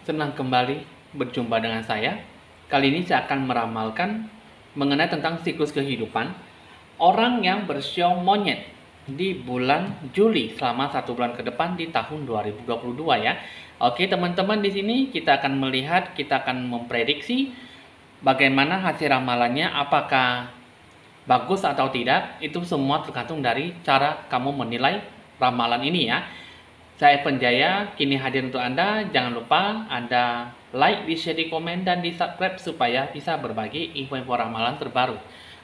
Senang kembali berjumpa dengan saya. Kali ini saya akan meramalkan mengenai tentang siklus kehidupan orang yang bersiom monyet di bulan Juli selama 1 bulan ke depan di tahun 2022 ya. Oke teman-teman, di sini kita akan melihat, kita akan memprediksi bagaimana hasil ramalannya, apakah bagus atau tidak. Itu semua tergantung dari cara kamu menilai ramalan ini ya. Saya Penjaya, kini hadir untuk Anda. Jangan lupa Anda like, di-share, di-komen, dan di-subscribe supaya bisa berbagi info-info ramalan terbaru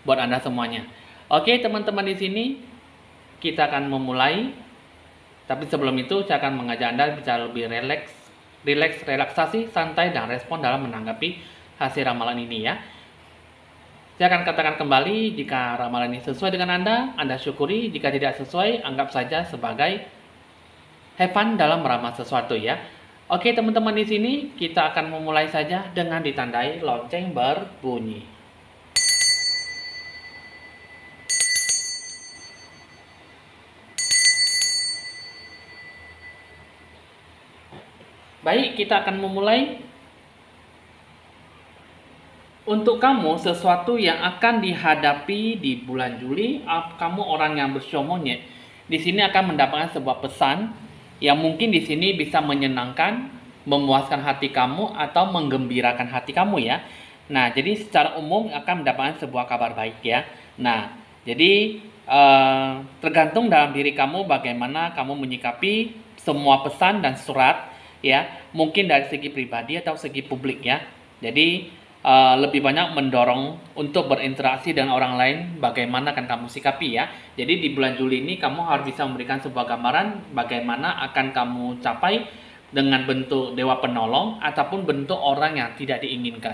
buat Anda semuanya. Oke teman-teman, di sini kita akan memulai. Tapi sebelum itu saya akan mengajak Anda bisa lebih relaksasi, santai, dan respon dalam menanggapi hasil ramalan ini ya. Saya akan katakan kembali, jika ramalan ini sesuai dengan Anda syukuri. Jika tidak sesuai, anggap saja sebagai have fun dalam meramal sesuatu ya. Oke teman-teman, di sini kita akan memulai saja dengan ditandai lonceng berbunyi. Baik, kita akan memulai. Untuk kamu, sesuatu yang akan dihadapi di bulan Juli, kamu orang yang bersiom monyet, di sini akan mendapatkan sebuah pesan yang mungkin di sini bisa menyenangkan, memuaskan hati kamu, atau menggembirakan hati kamu ya. Nah, jadi secara umum akan mendapatkan sebuah kabar baik ya. Nah, jadi tergantung dalam diri kamu bagaimana kamu menyikapi semua pesan dan surat ya. Mungkin dari segi pribadi atau segi publik ya. Jadi lebih banyak mendorong untuk berinteraksi dengan orang lain, bagaimana akan kamu sikapi ya. Jadi di bulan Juli ini kamu harus bisa memberikan sebuah gambaran bagaimana akan kamu capai dengan bentuk dewa penolong ataupun bentuk orang yang tidak diinginkan.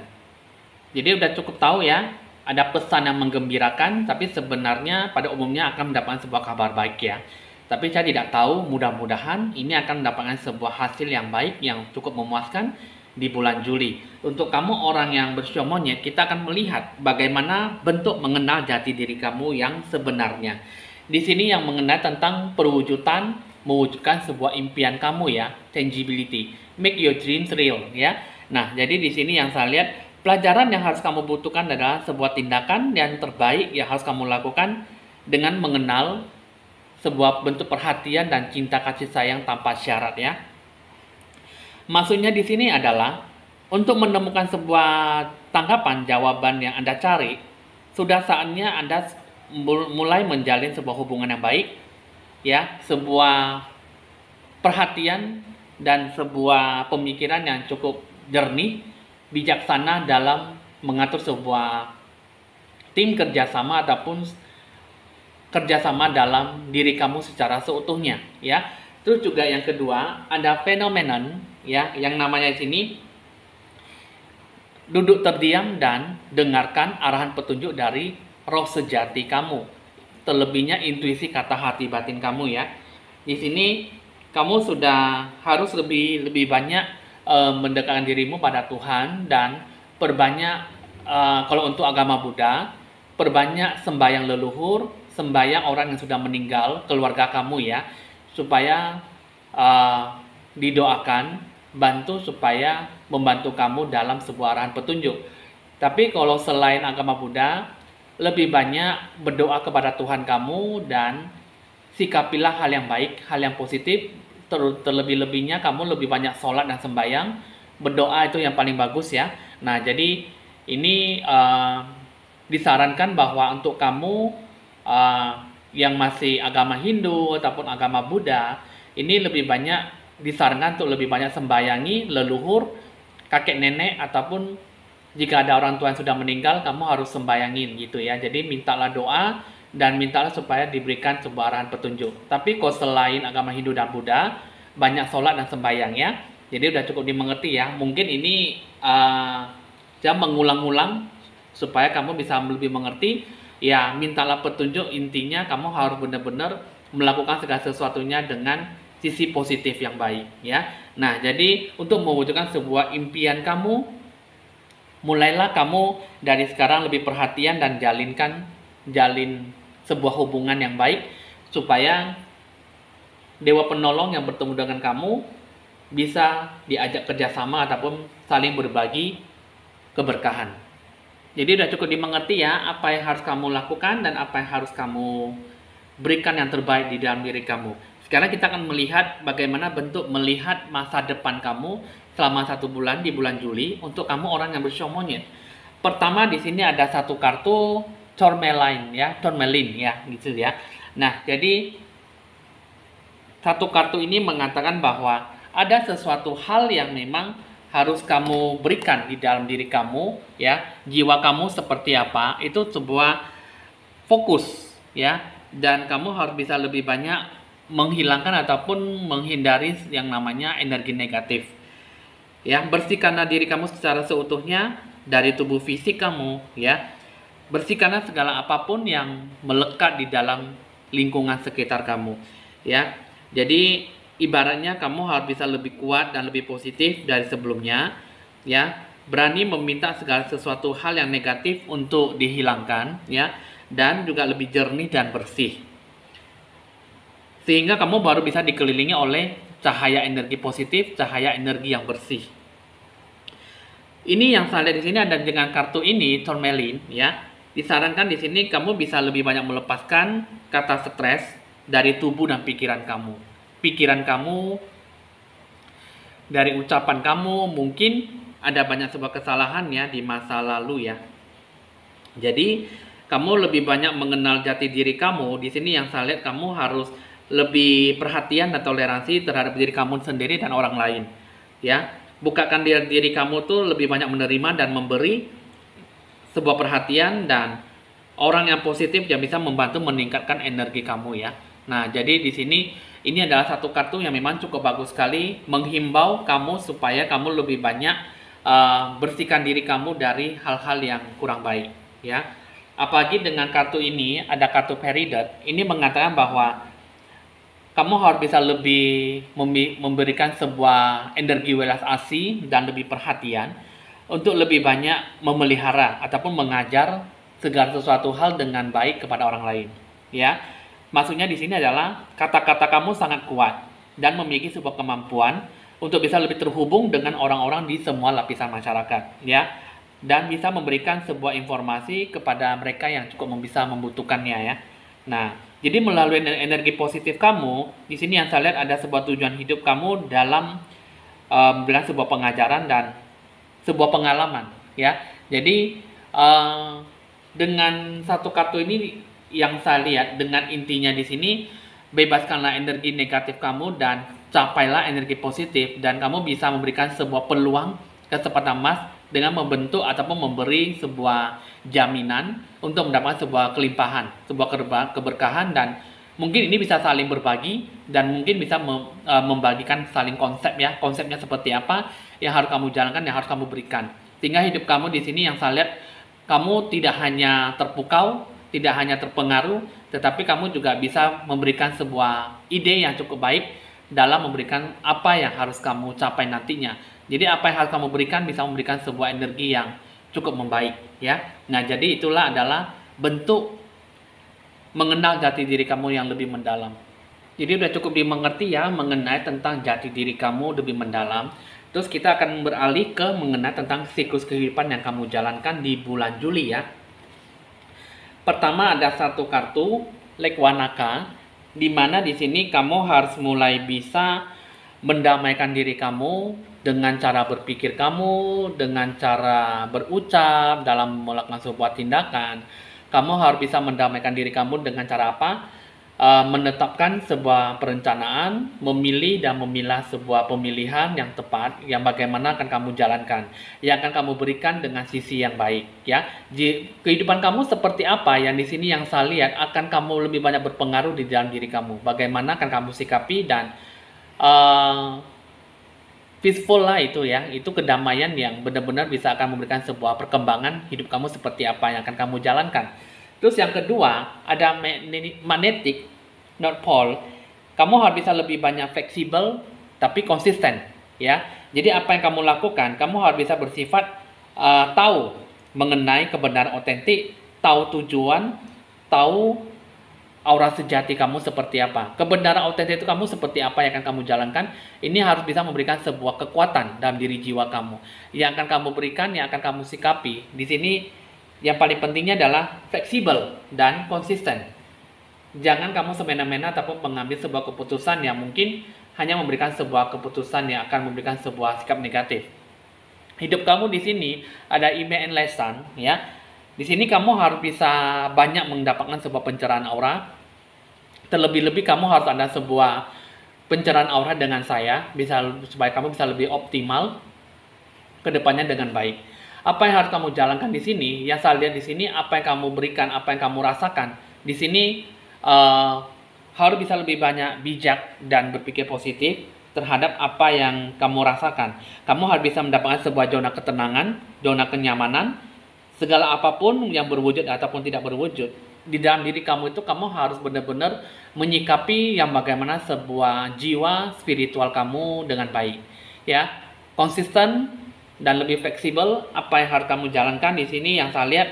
Jadi udah cukup tahu ya, ada pesan yang menggembirakan, tapi sebenarnya pada umumnya akan mendapatkan sebuah kabar baik ya. Tapi saya tidak tahu, mudah-mudahan ini akan mendapatkan sebuah hasil yang baik, yang cukup memuaskan di bulan Juli. Untuk kamu orang yang bersiom monyet, kita akan melihat bagaimana bentuk mengenal jati diri kamu yang sebenarnya. Di sini yang mengenal tentang perwujudan, mewujudkan sebuah impian kamu ya, tangibility, make your dreams real ya. Nah, jadi di sini yang saya lihat, pelajaran yang harus kamu butuhkan adalah sebuah tindakan yang terbaik yang harus kamu lakukan dengan mengenal sebuah bentuk perhatian dan cinta kasih sayang tanpa syarat ya. Maksudnya di sini adalah untuk menemukan sebuah tanggapan jawaban yang Anda cari, sudah saatnya Anda mulai menjalin sebuah hubungan yang baik ya, sebuah perhatian dan sebuah pemikiran yang cukup jernih, bijaksana dalam mengatur sebuah tim kerjasama ataupun kerjasama dalam diri kamu secara seutuhnya ya. Terus juga yang kedua, ada fenomenon ya, yang namanya di sini duduk terdiam dan dengarkan arahan petunjuk dari roh sejati kamu. Terlebihnya intuisi kata hati batin kamu ya. Di sini kamu sudah harus lebih banyak mendekatkan dirimu pada Tuhan dan perbanyak kalau untuk agama Buddha, perbanyak sembahyang leluhur, sembahyang orang yang sudah meninggal, keluarga kamu ya, supaya didoakan, bantu supaya membantu kamu dalam sebuah arahan petunjuk. Tapi kalau selain agama Buddha, lebih banyak berdoa kepada Tuhan kamu dan sikapilah hal yang baik, hal yang positif. Terlebih-lebihnya kamu lebih banyak sholat dan sembahyang, berdoa itu yang paling bagus ya. Nah, jadi ini disarankan bahwa untuk kamu yang masih agama Hindu ataupun agama Buddha, ini lebih banyak disarankan untuk lebih banyak sembayangi leluhur, kakek nenek, ataupun jika ada orang tua yang sudah meninggal, kamu harus sembayangin gitu ya. Jadi mintalah doa dan mintalah supaya diberikan sebuah arahan petunjuk. Tapi kalau selain agama Hindu dan Buddha, banyak sholat dan sembayang ya. Jadi udah cukup dimengerti ya. Mungkin ini saya mengulang-ulang supaya kamu bisa lebih mengerti. Ya, mintalah petunjuk, intinya kamu harus benar-benar melakukan segala sesuatunya dengan sisi positif yang baik ya. Nah, jadi untuk mewujudkan sebuah impian kamu, mulailah kamu dari sekarang lebih perhatian dan jalin sebuah hubungan yang baik supaya dewa penolong yang bertemu dengan kamu bisa diajak kerjasama ataupun saling berbagi keberkahan. Jadi udah cukup dimengerti ya apa yang harus kamu lakukan dan apa yang harus kamu berikan yang terbaik di dalam diri kamu. Sekarang kita akan melihat bagaimana bentuk melihat masa depan kamu selama 1 bulan di bulan Juli untuk kamu orang yang bersio monyet. Pertama di sini ada satu kartu tourmaline ya, gitu ya. Nah, jadi satu kartu ini mengatakan bahwa ada sesuatu hal yang memang harus kamu berikan di dalam diri kamu ya. Jiwa kamu seperti apa? Itu sebuah fokus ya, dan kamu harus bisa lebih banyak menghilangkan ataupun menghindari yang namanya energi negatif. Ya, bersihkanlah diri kamu secara seutuhnya dari tubuh fisik kamu ya. Bersihkanlah segala apapun yang melekat di dalam lingkungan sekitar kamu ya. Jadi ibaratnya kamu harus bisa lebih kuat dan lebih positif dari sebelumnya ya. Berani meminta segala sesuatu hal yang negatif untuk dihilangkan ya, dan juga lebih jernih dan bersih. Sehingga kamu baru bisa dikelilingi oleh cahaya energi positif, cahaya energi yang bersih. Ini yang saya lihat di sini ada dengan kartu ini, tourmaline ya. Disarankan di sini kamu bisa lebih banyak melepaskan kata stres dari tubuh dan pikiran kamu. Pikiran kamu, dari ucapan kamu, mungkin ada banyak sebuah kesalahan ya di masa lalu ya. Jadi kamu lebih banyak mengenal jati diri kamu. Di sini yang saya lihat kamu harus lebih perhatian dan toleransi terhadap diri kamu sendiri dan orang lain ya. Bukakan diri kamu tuh lebih banyak menerima dan memberi sebuah perhatian dan orang yang positif yang bisa membantu meningkatkan energi kamu ya. Nah, jadi di sini ini adalah satu kartu yang memang cukup bagus sekali menghimbau kamu supaya kamu lebih banyak bersihkan diri kamu dari hal-hal yang kurang baik ya. Apalagi dengan kartu ini ada kartu Peridot, ini mengatakan bahwa kamu harus bisa lebih memberikan sebuah energi welas asih dan lebih perhatian untuk lebih banyak memelihara ataupun mengajar segala sesuatu hal dengan baik kepada orang lain ya. Maksudnya di sini adalah kata-kata kamu sangat kuat dan memiliki sebuah kemampuan untuk bisa lebih terhubung dengan orang-orang di semua lapisan masyarakat ya, dan bisa memberikan sebuah informasi kepada mereka yang cukup bisa membutuhkannya ya. Nah, jadi melalui energi positif kamu, di sini yang saya lihat ada sebuah tujuan hidup kamu dalam memberikan sebuah pengajaran dan sebuah pengalaman ya. Jadi dengan satu kartu ini yang saya lihat dengan intinya di sini, bebaskanlah energi negatif kamu dan capailah energi positif, dan kamu bisa memberikan sebuah peluang kesempatan emas dengan membentuk ataupun memberi sebuah jaminan untuk mendapatkan sebuah kelimpahan, sebuah keberkahan, dan mungkin ini bisa saling berbagi dan mungkin bisa membagikan saling konsep ya. Konsepnya seperti apa yang harus kamu jalankan, yang harus kamu berikan. Sehingga hidup kamu di sini yang saya lihat, kamu tidak hanya terpukau, tidak hanya terpengaruh, tetapi kamu juga bisa memberikan sebuah ide yang cukup baik dalam memberikan apa yang harus kamu capai nantinya. Jadi apa yang harus kamu berikan bisa memberikan sebuah energi yang cukup membaik ya. Nah, jadi itulah adalah bentuk mengenal jati diri kamu yang lebih mendalam. Jadi udah cukup dimengerti ya mengenai tentang jati diri kamu lebih mendalam. Terus kita akan beralih ke mengenai tentang siklus kehidupan yang kamu jalankan di bulan Juli ya. Pertama ada satu kartu Lekwanaka, di mana di sini kamu harus mulai bisa mendamaikan diri kamu dengan cara berpikir kamu, dengan cara berucap dalam melakukan sebuah tindakan. Kamu harus bisa mendamaikan diri kamu dengan cara apa? Menetapkan sebuah perencanaan, memilih dan memilah sebuah pemilihan yang tepat, yang bagaimana akan kamu jalankan, yang akan kamu berikan dengan sisi yang baik ya. Kehidupan kamu seperti apa yang di sini yang saya lihat akan kamu lebih banyak berpengaruh di dalam diri kamu. Bagaimana akan kamu sikapi dan peaceful lah itu ya, itu kedamaian yang benar-benar bisa akan memberikan sebuah perkembangan hidup kamu seperti apa yang akan kamu jalankan. Terus yang kedua ada magnetic North Pole. Kamu harus bisa lebih banyak fleksibel tapi konsisten ya. Jadi apa yang kamu lakukan, kamu harus bisa bersifat tahu mengenai kebenaran otentik, tahu tujuan, tahu aura sejati kamu seperti apa. Kebenaran autentik itu kamu seperti apa yang akan kamu jalankan. Ini harus bisa memberikan sebuah kekuatan dalam diri jiwa kamu. Yang akan kamu berikan, yang akan kamu sikapi. Di sini yang paling pentingnya adalah fleksibel dan konsisten. Jangan kamu semena-mena ataupun mengambil sebuah keputusan yang mungkin hanya memberikan sebuah keputusan yang akan memberikan sebuah sikap negatif. Hidup kamu di sini ada email and lesson, ya. Di sini kamu harus bisa banyak mendapatkan sebuah pencerahan aura. Terlebih-lebih kamu harus ada sebuah pencerahan aura dengan saya, supaya kamu bisa lebih optimal ke depannya dengan baik. Apa yang harus kamu jalankan di sini? Yang saya lihat di sini, apa yang kamu berikan, apa yang kamu rasakan. Di sini harus bisa lebih banyak bijak dan berpikir positif terhadap apa yang kamu rasakan. Kamu harus bisa mendapatkan sebuah zona ketenangan, zona kenyamanan, segala apapun yang berwujud ataupun tidak berwujud. Di dalam diri kamu itu kamu harus benar-benar menyikapi yang bagaimana sebuah jiwa spiritual kamu dengan baik. Ya, konsisten dan lebih fleksibel apa yang harus kamu jalankan di sini. Yang saya lihat,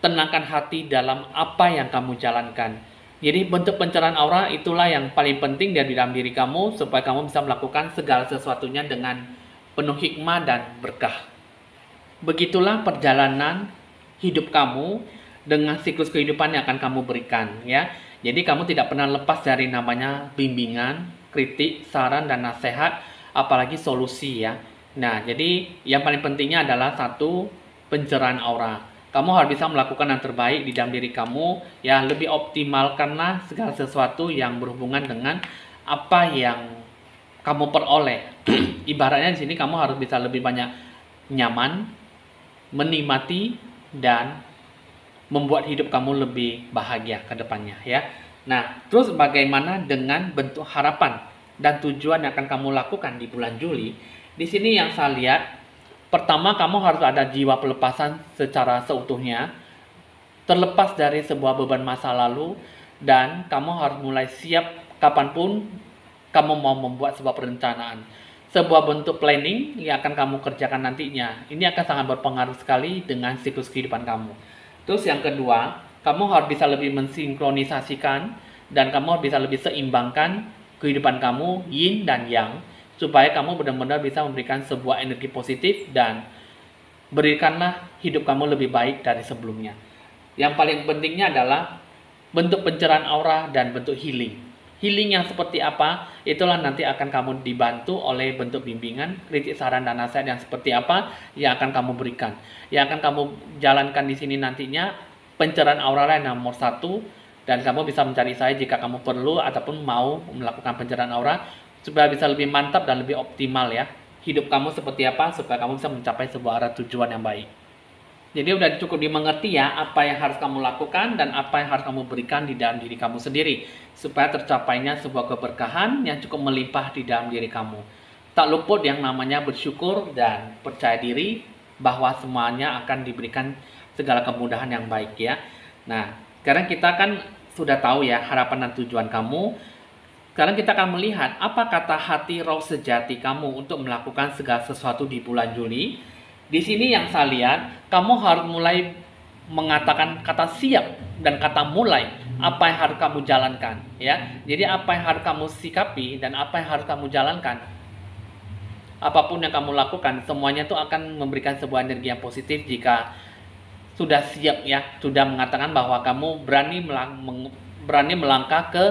tenangkan hati dalam apa yang kamu jalankan. Jadi bentuk pencerahan aura itulah yang paling penting dari dalam diri kamu supaya kamu bisa melakukan segala sesuatunya dengan penuh hikmah dan berkah. Begitulah perjalanan hidup kamu dengan siklus kehidupan yang akan kamu berikan, ya. Jadi kamu tidak pernah lepas dari namanya bimbingan, kritik, saran dan nasihat, apalagi solusi, ya. Nah, jadi yang paling pentingnya adalah satu, pencerahan aura. Kamu harus bisa melakukan yang terbaik di dalam diri kamu, ya, lebih optimalkanlah segala sesuatu yang berhubungan dengan apa yang kamu peroleh. Ibaratnya di sini kamu harus bisa lebih banyak nyaman, menikmati, dan membuat hidup kamu lebih bahagia ke depannya, ya. Nah, terus bagaimana dengan bentuk harapan dan tujuan yang akan kamu lakukan di bulan Juli? Di sini yang saya lihat, pertama, kamu harus ada jiwa pelepasan secara seutuhnya, terlepas dari sebuah beban masa lalu, dan kamu harus mulai siap kapanpun kamu mau membuat sebuah perencanaan. Sebuah bentuk planning yang akan kamu kerjakan nantinya. Ini akan sangat berpengaruh sekali dengan siklus kehidupan kamu. Terus yang kedua, kamu harus bisa lebih mensinkronisasikan, dan kamu harus bisa lebih seimbangkan kehidupan kamu, yin dan yang, supaya kamu benar-benar bisa memberikan sebuah energi positif dan berikanlah hidup kamu lebih baik dari sebelumnya. Yang paling pentingnya adalah bentuk pencerahan aura dan bentuk healing. Healing yang seperti apa, itulah nanti akan kamu dibantu oleh bentuk bimbingan, kritik, saran, dan nasihat yang seperti apa yang akan kamu berikan. Yang akan kamu jalankan di sini nantinya, pencerahan aura yang nomor 1, dan kamu bisa mencari saya jika kamu perlu ataupun mau melakukan pencerahan aura, supaya bisa lebih mantap dan lebih optimal, ya. Hidup kamu seperti apa supaya kamu bisa mencapai sebuah arah tujuan yang baik. Jadi udah cukup dimengerti, ya, apa yang harus kamu lakukan dan apa yang harus kamu berikan di dalam diri kamu sendiri supaya tercapainya sebuah keberkahan yang cukup melimpah di dalam diri kamu. Tak luput yang namanya bersyukur dan percaya diri bahwa semuanya akan diberikan segala kemudahan yang baik, ya. Nah, sekarang kita kan sudah tahu, ya, harapan dan tujuan kamu. Sekarang kita akan melihat apa kata hati roh sejati kamu untuk melakukan segala sesuatu di bulan Juli. Di sini yang saya lihat, kamu harus mulai mengatakan kata siap dan kata mulai apa yang harus kamu jalankan, ya. Jadi apa yang harus kamu sikapi dan apa yang harus kamu jalankan. Apapun yang kamu lakukan, semuanya itu akan memberikan sebuah energi yang positif jika sudah siap, ya. Sudah mengatakan bahwa kamu berani melangkah ke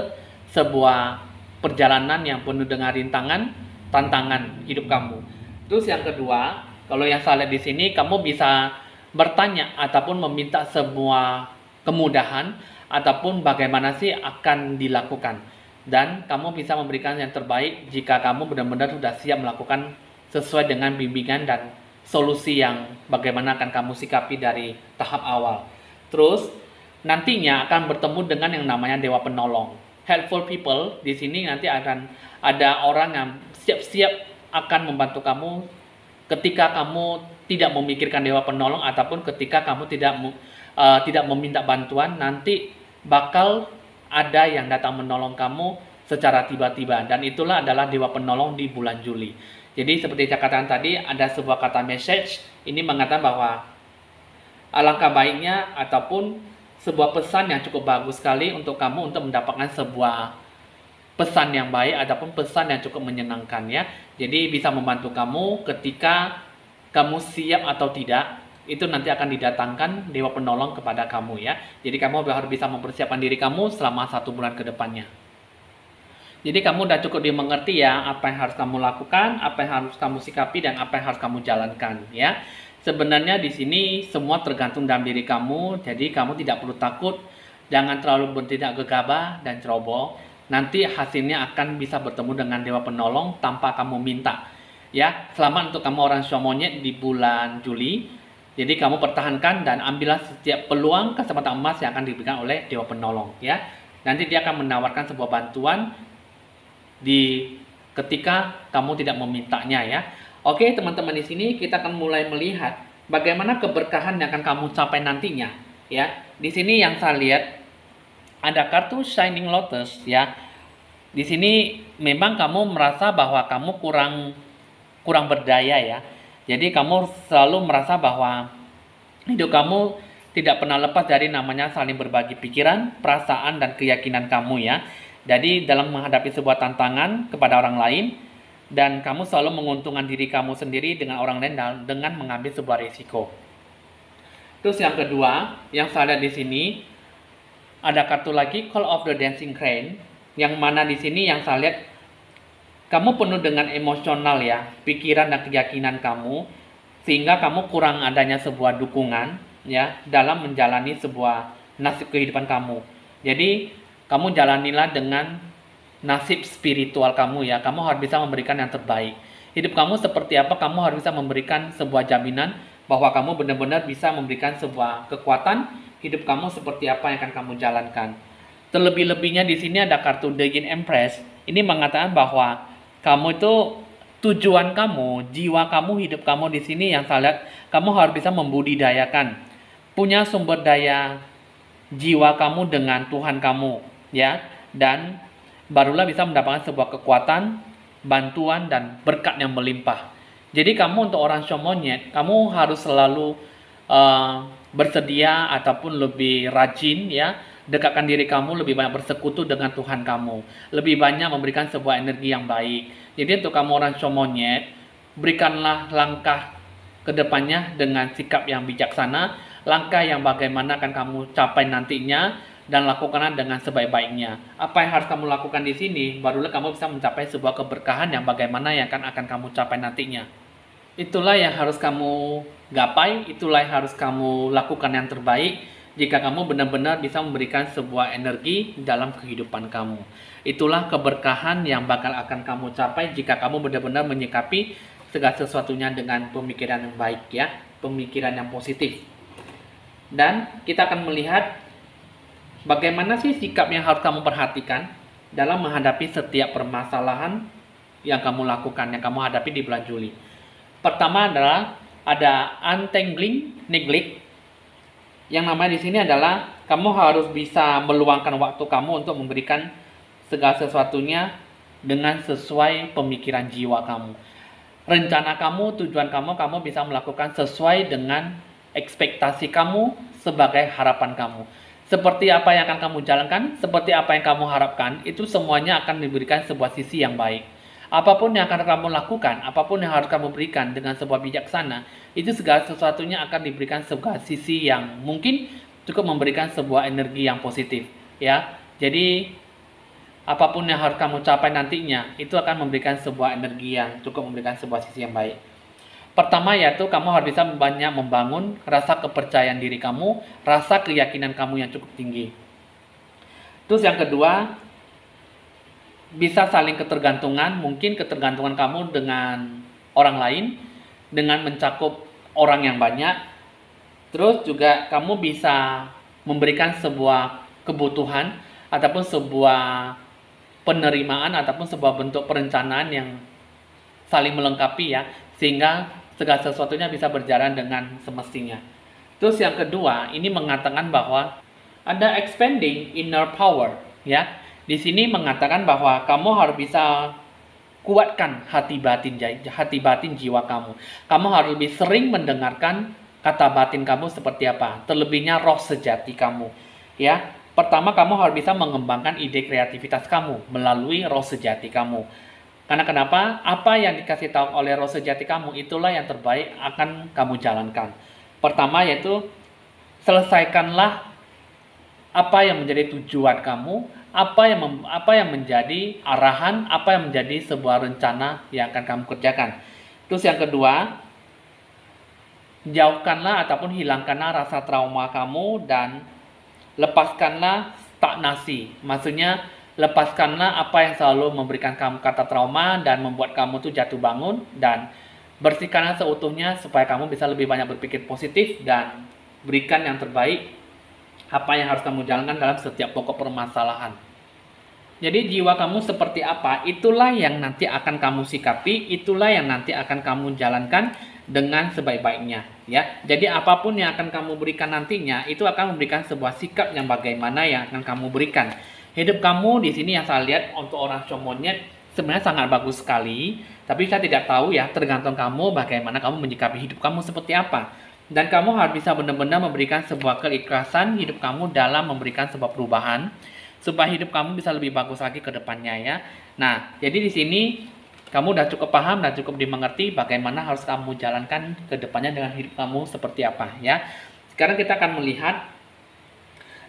sebuah perjalanan yang penuh dengan rintangan, tantangan hidup kamu. Terus yang kedua, kalau yang saya lihat di sini, kamu bisa bertanya ataupun meminta sebuah kemudahan ataupun bagaimana sih akan dilakukan. Dan kamu bisa memberikan yang terbaik jika kamu benar-benar sudah siap melakukan sesuai dengan bimbingan dan solusi yang bagaimana akan kamu sikapi dari tahap awal. Terus nantinya akan bertemu dengan yang namanya Dewa Penolong. Helpful people, di sini nanti akan ada orang yang siap-siap akan membantu kamu ketika kamu tidak memikirkan Dewa Penolong ataupun ketika kamu tidak meminta bantuan. Nanti bakal ada yang datang menolong kamu secara tiba-tiba, dan itulah adalah Dewa Penolong di bulan Juli. Jadi seperti saya katakan tadi, ada sebuah kata message ini mengatakan bahwa alangkah baiknya ataupun sebuah pesan yang cukup bagus sekali untuk kamu untuk mendapatkan sebuah pesan yang baik ataupun pesan yang cukup menyenangkan ya. Jadi bisa membantu kamu ketika kamu siap atau tidak, itu nanti akan didatangkan dewa penolong kepada kamu ya. Jadi kamu harus bisa mempersiapkan diri kamu selama 1 bulan ke depannya. Jadi kamu udah cukup dimengerti ya apa yang harus kamu lakukan, apa yang harus kamu sikapi, dan apa yang harus kamu jalankan ya. Sebenarnya di sini semua tergantung dalam diri kamu, jadi kamu tidak perlu takut, jangan terlalu bertindak gegabah dan ceroboh. Nanti hasilnya akan bisa bertemu dengan dewa penolong tanpa kamu minta. Ya, selamat untuk kamu orang Shou Monyet di bulan Juli. Jadi kamu pertahankan dan ambillah setiap peluang kesempatan emas yang akan diberikan oleh dewa penolong ya. Nanti dia akan menawarkan sebuah bantuan di ketika kamu tidak memintanya ya. Oke teman-teman, di sini kita akan mulai melihat bagaimana keberkahan yang akan kamu capai nantinya ya. Di sini yang saya lihat ada kartu Shining Lotus ya. Di sini memang kamu merasa bahwa kamu kurang berdaya ya. Jadi kamu selalu merasa bahwa hidup kamu tidak pernah lepas dari namanya saling berbagi pikiran, perasaan, dan keyakinan kamu ya. Jadi dalam menghadapi sebuah tantangan kepada orang lain, dan kamu selalu menguntungkan diri kamu sendiri dengan orang lain dengan mengambil sebuah risiko. Terus yang kedua, yang saya lihat di sini ada kartu lagi Call of the Dancing Crane, yang mana di sini yang saya lihat kamu penuh dengan emosional ya, pikiran dan keyakinan kamu, sehingga kamu kurang adanya sebuah dukungan ya dalam menjalani sebuah nasib kehidupan kamu. Jadi kamu jalanilah dengan nasib spiritual kamu ya. Kamu harus bisa memberikan yang terbaik. Hidup kamu seperti apa, kamu harus bisa memberikan sebuah jaminan bahwa kamu benar-benar bisa memberikan sebuah kekuatan. Hidup kamu seperti apa yang akan kamu jalankan. Terlebih-lebihnya di sini ada kartu The Yin Empress. Ini mengatakan bahwa kamu itu tujuan kamu, jiwa kamu, hidup kamu di sini yang saya lihat kamu harus bisa membudidayakan, punya sumber daya jiwa kamu dengan Tuhan kamu ya, dan barulah bisa mendapatkan sebuah kekuatan, bantuan, dan berkat yang melimpah. Jadi kamu untuk orang Shou Monyet, kamu harus selalu bersedia ataupun lebih rajin ya, dekatkan diri kamu, lebih banyak bersekutu dengan Tuhan kamu, lebih banyak memberikan sebuah energi yang baik. Jadi untuk kamu orang Shou Monyet, berikanlah langkah ke depannya dengan sikap yang bijaksana, langkah yang bagaimana akan kamu capai nantinya, dan lakukanlah dengan sebaik-baiknya. Apa yang harus kamu lakukan di sini, barulah kamu bisa mencapai sebuah keberkahan yang bagaimana yang akan kamu capai nantinya. Itulah yang harus kamu gapai, itulah yang harus kamu lakukan yang terbaik jika kamu benar-benar bisa memberikan sebuah energi dalam kehidupan kamu. Itulah keberkahan yang bakal akan kamu capai jika kamu benar-benar menyikapi segala sesuatunya dengan pemikiran yang baik ya, pemikiran yang positif. Dan kita akan melihat bagaimana sih sikap yang harus kamu perhatikan dalam menghadapi setiap permasalahan yang kamu lakukan, yang kamu hadapi di bulan Juli. Pertama adalah ada untangling neglect. Yang namanya di sini adalah kamu harus bisa meluangkan waktu kamu untuk memberikan segala sesuatunya dengan sesuai pemikiran jiwa kamu. Rencana kamu, tujuan kamu bisa melakukan sesuai dengan ekspektasi kamu sebagai harapan kamu. Seperti apa yang akan kamu jalankan, seperti apa yang kamu harapkan, itu semuanya akan diberikan sebuah sisi yang baik. Apapun yang akan kamu lakukan, apapun yang harus kamu berikan dengan sebuah bijaksana, itu segala sesuatunya akan diberikan sebuah sisi yang mungkin cukup memberikan sebuah energi yang positif. Ya, jadi apapun yang harus kamu capai nantinya, itu akan memberikan sebuah energi yang cukup memberikan sebuah sisi yang baik. Pertama yaitu kamu harus bisa banyak membangun rasa kepercayaan diri kamu, rasa keyakinan kamu yang cukup tinggi. Terus yang kedua, bisa saling ketergantungan, mungkin ketergantungan kamu dengan orang lain, dengan mencakup orang yang banyak. Terus juga kamu bisa memberikan sebuah kebutuhan ataupun sebuah penerimaan ataupun sebuah bentuk perencanaan yang saling melengkapi ya, sehingga segala sesuatunya bisa berjalan dengan semestinya. Terus yang kedua, ini mengatakan bahwa ada expanding inner power ya. Di sini mengatakan bahwa kamu harus bisa kuatkan hati batin jiwa kamu. Kamu harus lebih sering mendengarkan kata batin kamu seperti apa, terlebihnya roh sejati kamu. Ya, pertama kamu harus bisa mengembangkan ide kreativitas kamu melalui roh sejati kamu. Karena kenapa? Apa yang dikasih tahu oleh roh sejati kamu itulah yang terbaik akan kamu jalankan. Pertama yaitu selesaikanlah apa yang menjadi tujuan kamu, apa yang menjadi arahan, apa yang menjadi sebuah rencana yang akan kamu kerjakan. Terus yang kedua, jauhkanlah ataupun hilangkanlah rasa trauma kamu dan lepaskanlah stagnasi. Maksudnya lepaskanlah apa yang selalu memberikan kamu kata trauma dan membuat kamu tuh jatuh bangun, dan bersihkanlah seutuhnya supaya kamu bisa lebih banyak berpikir positif dan berikan yang terbaik apa yang harus kamu jalankan dalam setiap pokok permasalahan. Jadi jiwa kamu seperti apa, itulah yang nanti akan kamu sikapi, itulah yang nanti akan kamu jalankan dengan sebaik-baiknya, ya. Jadi apapun yang akan kamu berikan nantinya, itu akan memberikan sebuah sikap yang bagaimana yang akan kamu berikan. Hidup kamu di sini yang saya lihat untuk orang show monyet sebenarnya sangat bagus sekali, tapi saya tidak tahu ya, tergantung kamu bagaimana kamu menyikapi hidup kamu seperti apa. Dan kamu harus bisa benar-benar memberikan sebuah keikhlasan hidup kamu dalam memberikan sebuah perubahan, supaya hidup kamu bisa lebih bagus lagi ke depannya ya. Nah, jadi di sini kamu udah cukup paham dan cukup dimengerti bagaimana harus kamu jalankan ke depannya dengan hidup kamu seperti apa ya. Sekarang kita akan melihat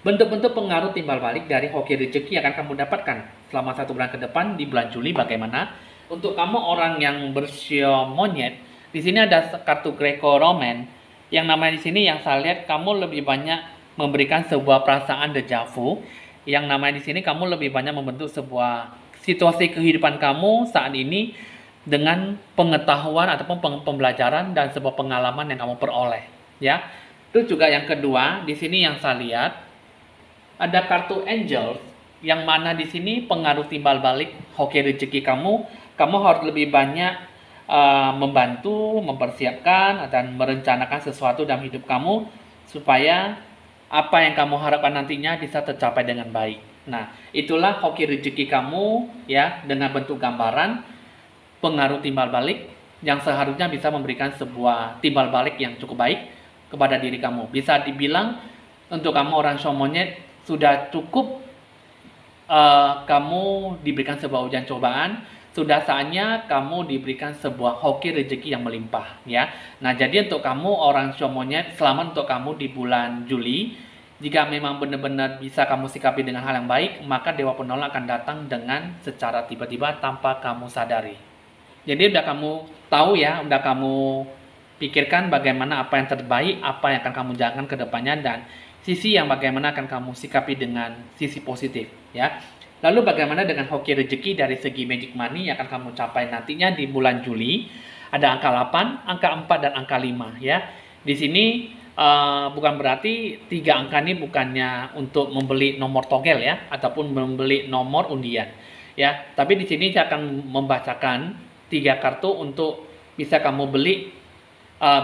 bentuk-bentuk pengaruh timbal balik dari hoki rezeki yang akan kamu dapatkan selama 1 bulan ke depan di bulan Juli bagaimana. Untuk kamu orang yang bersio monyet, di sini ada kartu Greco-Roman yang namanya di sini yang saya lihat kamu lebih banyak memberikan sebuah perasaan deja vu. Yang namanya di sini kamu lebih banyak membentuk sebuah situasi kehidupan kamu saat ini dengan pengetahuan ataupun pembelajaran dan sebuah pengalaman yang kamu peroleh, ya. Terus juga yang kedua, di sini yang saya lihat ada kartu Angels yang mana di sini pengaruh timbal balik hoki rezeki kamu harus lebih banyak membantu, mempersiapkan dan merencanakan sesuatu dalam hidup kamu supaya apa yang kamu harapkan nantinya bisa tercapai dengan baik. Nah, itulah hoki rezeki kamu ya, dengan bentuk gambaran pengaruh timbal balik yang seharusnya bisa memberikan sebuah timbal balik yang cukup baik kepada diri kamu. Bisa dibilang untuk kamu orang show monyet sudah cukup kamu diberikan sebuah ujian cobaan, sudah saatnya kamu diberikan sebuah hoki rezeki yang melimpah ya. Nah, jadi untuk kamu orang show monyet, selamat untuk kamu di bulan Juli. Jika memang benar-benar bisa kamu sikapi dengan hal yang baik, maka Dewa Penolong akan datang dengan secara tiba-tiba tanpa kamu sadari. Jadi udah kamu tahu ya, udah kamu pikirkan bagaimana apa yang terbaik, apa yang akan kamu jalankan ke depannya, dan sisi yang bagaimana akan kamu sikapi dengan sisi positif ya. Lalu bagaimana dengan hoki rezeki dari segi magic money yang akan kamu capai nantinya di bulan Juli? Ada angka 8, angka 4, dan angka 5 ya. Di sini bukan berarti 3 angka ini bukannya untuk membeli nomor togel ya, ataupun membeli nomor undian ya. Tapi di sini saya akan membacakan 3 kartu untuk bisa kamu beli,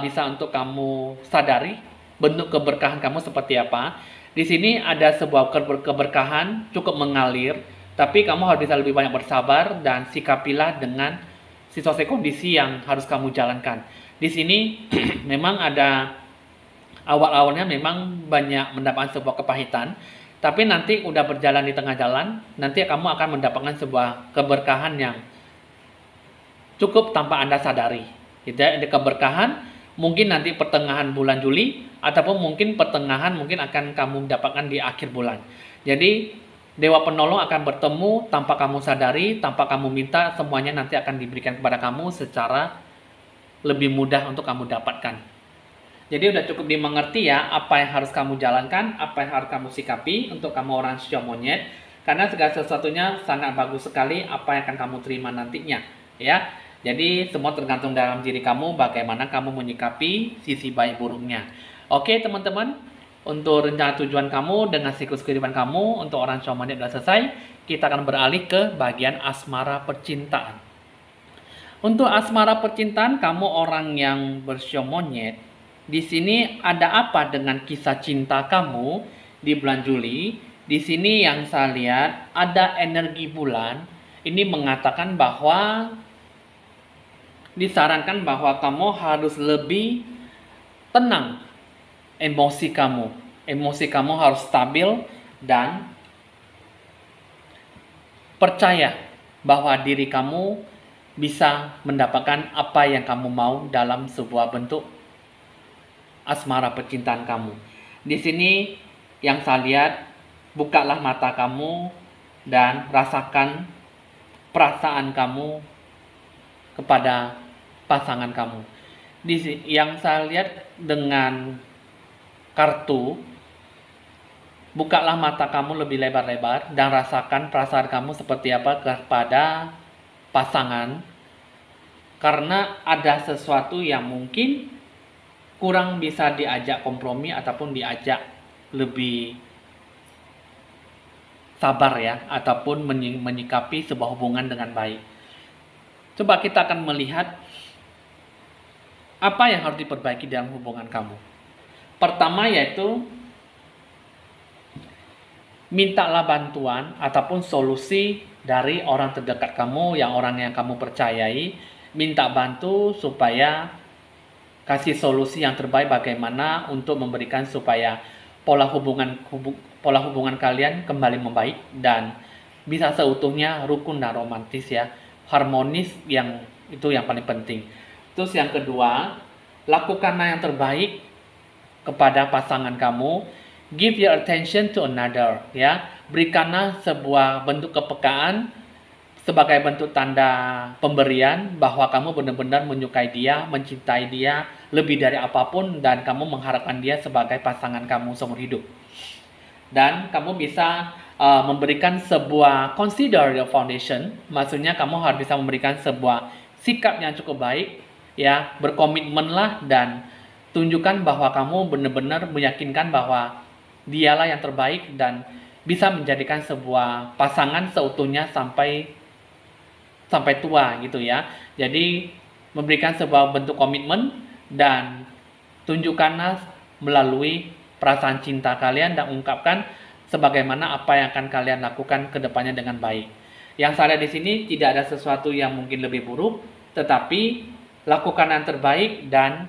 bisa untuk kamu sadari bentuk keberkahan kamu seperti apa. Di sini ada sebuah keberkahan cukup mengalir, tapi kamu harus bisa lebih banyak bersabar dan sikapilah dengan situasi kondisi yang harus kamu jalankan. Di sini memang ada awal-awalnya memang banyak mendapatkan sebuah kepahitan, tapi nanti udah berjalan di tengah jalan, nanti kamu akan mendapatkan sebuah keberkahan yang cukup tanpa Anda sadari. Gitu ya, ada keberkahan mungkin nanti pertengahan bulan Juli, ataupun mungkin pertengahan mungkin akan kamu dapatkan di akhir bulan. Jadi Dewa Penolong akan bertemu tanpa kamu sadari, tanpa kamu minta, semuanya nanti akan diberikan kepada kamu secara lebih mudah untuk kamu dapatkan. Jadi udah cukup dimengerti ya apa yang harus kamu jalankan, apa yang harus kamu sikapi untuk kamu orang show monyet, karena segala sesuatunya sangat bagus sekali apa yang akan kamu terima nantinya ya. Jadi semua tergantung dalam diri kamu bagaimana kamu menyikapi sisi baik buruknya. Oke teman-teman, untuk rencana tujuan kamu dengan siklus kehidupan kamu untuk orang show monyet sudah selesai. Kita akan beralih ke bagian asmara percintaan. Untuk asmara percintaan kamu orang yang bershow monyet, di sini ada apa dengan kisah cinta kamu di bulan Juli? Di sini yang saya lihat ada energi bulan. Ini mengatakan bahwa disarankan bahwa kamu harus lebih tenang emosi kamu. Emosi kamu harus stabil dan percaya bahwa diri kamu bisa mendapatkan apa yang kamu mau dalam sebuah bentuk asmara percintaan kamu. Di sini yang saya lihat, bukalah mata kamu dan rasakan perasaan kamu kepada pasangan kamu. Yang saya lihat dengan kartu, bukalah mata kamu lebih lebar-lebar dan rasakan perasaan kamu seperti apa kepada pasangan, karena ada sesuatu yang mungkin kurang bisa diajak kompromi ataupun diajak lebih sabar ya, ataupun menyikapi sebuah hubungan dengan baik. Coba kita akan melihat apa yang harus diperbaiki dalam hubungan kamu. Pertama yaitu mintalah bantuan ataupun solusi dari orang terdekat kamu, orang yang kamu percayai. Minta bantu supaya kasih solusi yang terbaik bagaimana untuk memberikan supaya pola hubungan kalian kembali membaik dan bisa seutuhnya rukun dan romantis ya, harmonis, yang itu yang paling penting. Terus yang kedua, lakukanlah yang terbaik kepada pasangan kamu. Give your attention to another ya, berikanlah sebuah bentuk kepekaan sebagai bentuk tanda pemberian bahwa kamu benar-benar menyukai dia, mencintai dia lebih dari apapun, dan kamu mengharapkan dia sebagai pasangan kamu seumur hidup. Dan kamu bisa memberikan sebuah consider your foundation, maksudnya kamu harus bisa memberikan sebuah sikap yang cukup baik ya, berkomitmenlah dan tunjukkan bahwa kamu benar-benar meyakinkan bahwa dialah yang terbaik dan bisa menjadikan sebuah pasangan seutuhnya sampai tua gitu ya. Jadi memberikan sebuah bentuk komitmen dan tunjukkanlah melalui perasaan cinta kalian dan ungkapkan sebagaimana apa yang akan kalian lakukan ke depannya dengan baik. Yang saya lihat di sini tidak ada sesuatu yang mungkin lebih buruk, tetapi lakukan yang terbaik dan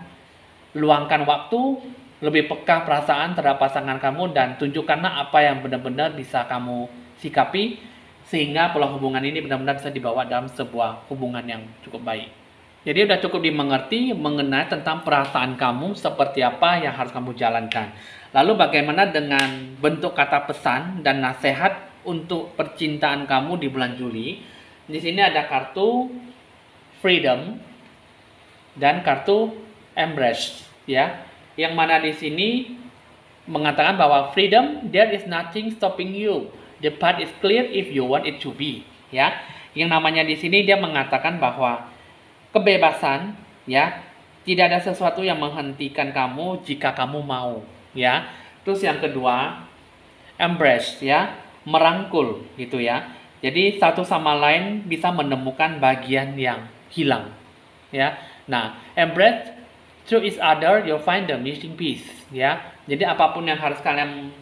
luangkan waktu, lebih peka perasaan terhadap pasangan kamu, dan tunjukkanlah apa yang benar-benar bisa kamu sikapi sehingga pola hubungan ini benar-benar bisa dibawa dalam sebuah hubungan yang cukup baik. Jadi udah cukup dimengerti mengenai tentang perasaan kamu seperti apa yang harus kamu jalankan. Lalu bagaimana dengan bentuk kata pesan dan nasihat untuk percintaan kamu di bulan Juli? Di sini ada kartu Freedom dan kartu Embrace ya. Yang mana di sini mengatakan bahwa freedom, there is nothing stopping you. The path is clear if you want it to be. Ya, yang namanya di sini dia mengatakan bahwa kebebasan, ya, tidak ada sesuatu yang menghentikan kamu jika kamu mau, ya. Terus yang kedua, embrace, ya, merangkul, gitu ya. Jadi satu sama lain bisa menemukan bagian yang hilang, ya. Nah, embrace through each other, you'll find the missing piece, ya. Jadi apapun yang harus kalian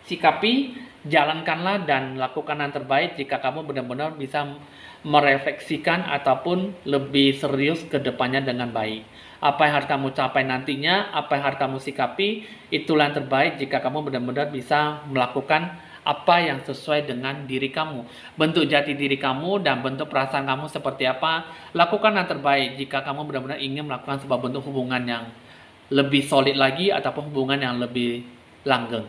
sikapi, jalankanlah dan lakukan yang terbaik jika kamu benar-benar bisa merefleksikan ataupun lebih serius ke depannya dengan baik. Apa yang harus kamu capai nantinya, apa yang harus kamu sikapi, itulah yang terbaik jika kamu benar-benar bisa melakukan apa yang sesuai dengan diri kamu. Bentuk jati diri kamu dan bentuk perasaan kamu seperti apa, lakukan yang terbaik jika kamu benar-benar ingin melakukan sebuah bentuk hubungan yang lebih solid lagi ataupun hubungan yang lebih langgeng.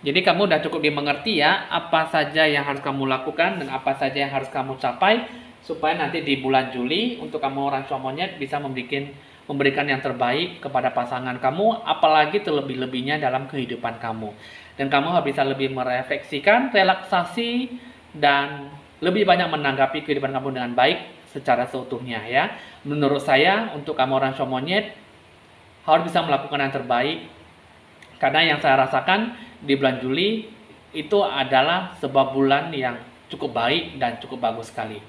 Jadi kamu udah cukup dimengerti ya, apa saja yang harus kamu lakukan dan apa saja yang harus kamu capai supaya nanti di bulan Juli untuk kamu orang tua monyet bisa memberikan yang terbaik kepada pasangan kamu, apalagi terlebih-lebihnya dalam kehidupan kamu. Dan kamu harus bisa lebih merefleksikan, relaksasi, dan lebih banyak menanggapi kehidupan kamu dengan baik secara seutuhnya ya. Menurut saya untuk kamu orang tua monyet harus bisa melakukan yang terbaik, karena yang saya rasakan di bulan Juli itu adalah sebuah bulan yang cukup baik dan cukup bagus sekali.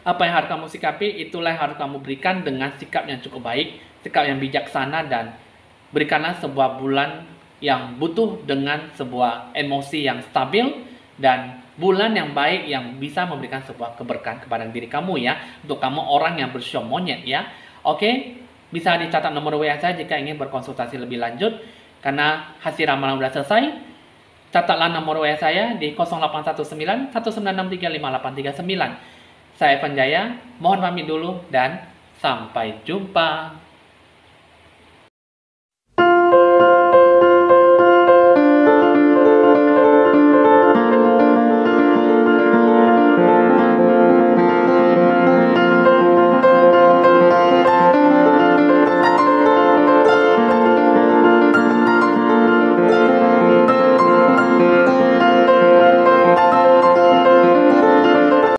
Apa yang harus kamu sikapi, itulah yang harus kamu berikan dengan sikap yang cukup baik, sikap yang bijaksana, dan berikanlah sebuah bulan yang butuh dengan sebuah emosi yang stabil dan bulan yang baik yang bisa memberikan sebuah keberkahan kepada diri kamu ya, untuk kamu orang yang bersio monyet ya. Oke, bisa dicatat nomor WA saya jika ingin berkonsultasi lebih lanjut. Karena hasil ramalan sudah selesai, catatlah nomor WA saya di 0819 1963 5839. Saya Evan Jaya, mohon pamit dulu dan sampai jumpa.